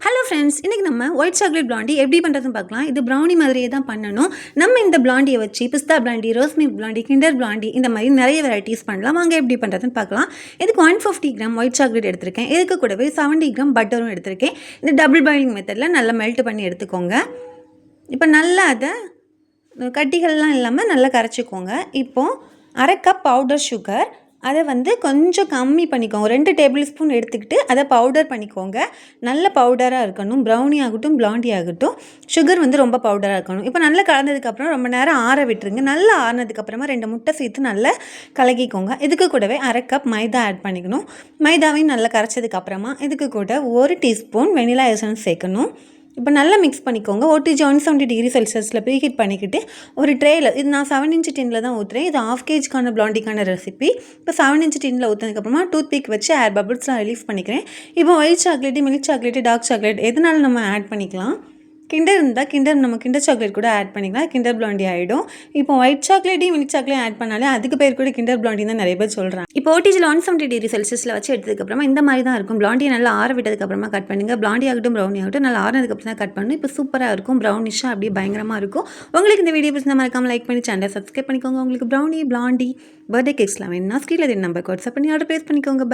Hello friends, இன்றைக்கி நம்ம white chocolate blondie எப்படி பண்ணுறதுன்னு பார்க்கலாம். இது ப்ரௌனி மாதிரியே தான் பண்ணணும். நம்ம இந்த பிளாண்டியை வச்சு பிஸ்தா blondie, rose milk blondie, Kinder blondie இந்த மாதிரி நிறைய வெரைட்டிஸ் பண்ணலாம். வாங்க எப்படி பண்ணுறதுன்னு பார்க்கலாம். இதுக்கு 150 கிராம் ஒயிட் சாக்லேட் எடுத்திருக்கேன். இதுக்கு கூடவே 70 கிராம் பட்டரும் எடுத்திருக்கேன். இந்த டபுள் பாயிலிங் மெத்தடில் நல்லா மெல்ட் பண்ணி எடுத்துக்கோங்க. இப்போ நல்லா அதை கட்டிகள்லாம் இல்லாமல் நல்லா கரைச்சிக்கோங்க. இப்போது அரை கப் பவுடர் சுகர், அதை கொஞ்சம் கம்மி பண்ணிக்கோங்க. 2 டேபிள் ஸ்பூன் எடுத்துக்கிட்டு அதை பவுடர் பண்ணிக்கோங்க. நல்ல பவுடராக இருக்கணும். ப்ரௌனி ஆகட்டும், பிளாண்டி ஆகட்டும், சுகர் ரொம்ப பவுடராக இருக்கணும். இப்போ நல்லா கலந்ததுக்கப்புறம் ரொம்ப நேரம் ஆற விட்டுருங்க. நல்லா ஆறினதுக்கப்புறமா 2 முட்டை சேர்த்து நல்லா கலக்கிக்கோங்க. இதுக்கு கூடவே அரை கப் மைதா ஆட் பண்ணிக்கணும். மைதாவையும் நல்லா கரைச்சதுக்கப்புறமா இதுக்கு கூட 1 டீஸ்பூன் வெனிலா எசன்ஸ் சேர்க்கணும். இப்போ நல்லா மிக்ஸ் பண்ணிக்கோங்க. OTG 170 டிகிரி செல்சியஸில் ப்ரீஹீட் பண்ணிக்கிட்டு ஒரு ட்ரேயில், இது நான் 7 இன்ச் டின்னில் தான் ஊற்றுறேன். இது 1/2 kgக்கான பிளாண்டிக்கான ரெசிபி. இப்போ 7 இன்ச் டின்னில் ஊற்றினதுக்கப்புறமா டூத் பிக் வச்சு ஏர் பபிள்ஸ்லாம் ரிலீஃப் பண்ணிக்கிறேன். இப்போ white chocolate, milk chocolate, dark chocolate எதுனாலும் நம்ம ஆட் பண்ணிக்கலாம். கிண்டர் இருந்தால் நம்ம கிண்டர் சாக்லேட் கூட ஆட் பண்ணிக்கலாம். கிண்டர் பிளாண்டி ஆகிடும். இப்போ ஒயிட் சாக்லேட்டையும் மில்க் சாக்லேட் ஆட் பண்ணாலே அதுக்கு பேர் கூட கிண்டர் பிளாண்டி தான் நிறைய பேர் சொல்கிறாங்க. இப்போ OTGயில் 170 டிகிரி செல்சியஸில் வச்சு எடுத்ததுக்கப்புறமா இந்த மாதிரி தான் இருக்கும். பிளாண்டியை நல்லா ஆற விட்டதுக்கப்புறமா கட் பண்ணுங்கள். பிளாண்டி ஆகட்டும், ப்ரௌனி ஆகட்டும், நல்லா ஆறினதுக்கப்புறம் தான் கட் பண்ணணும். இப்போ சூப்பராக இருக்கும். ப்ரௌனிஷாக அப்படியே பயங்கரமாக இருக்கும். உங்களுக்கு இந்த வீடியோ பிடிச்சா மறக்காமல் லைக் பண்ணி சேனலை சப்ஸ்கிரைப் பண்ணிக்கோங்க. உங்களுக்கு ப்ரௌனி, பிளாண்டி, பர்த்டே கேக்ஸ்லாம் வேணும்னா ஸ்க்ரீனில் நம்பருக்கு வாட்ஸ்அப் பண்ணி ஆர்டர் ப்ளேஸ் பண்ணிக்கோங்க.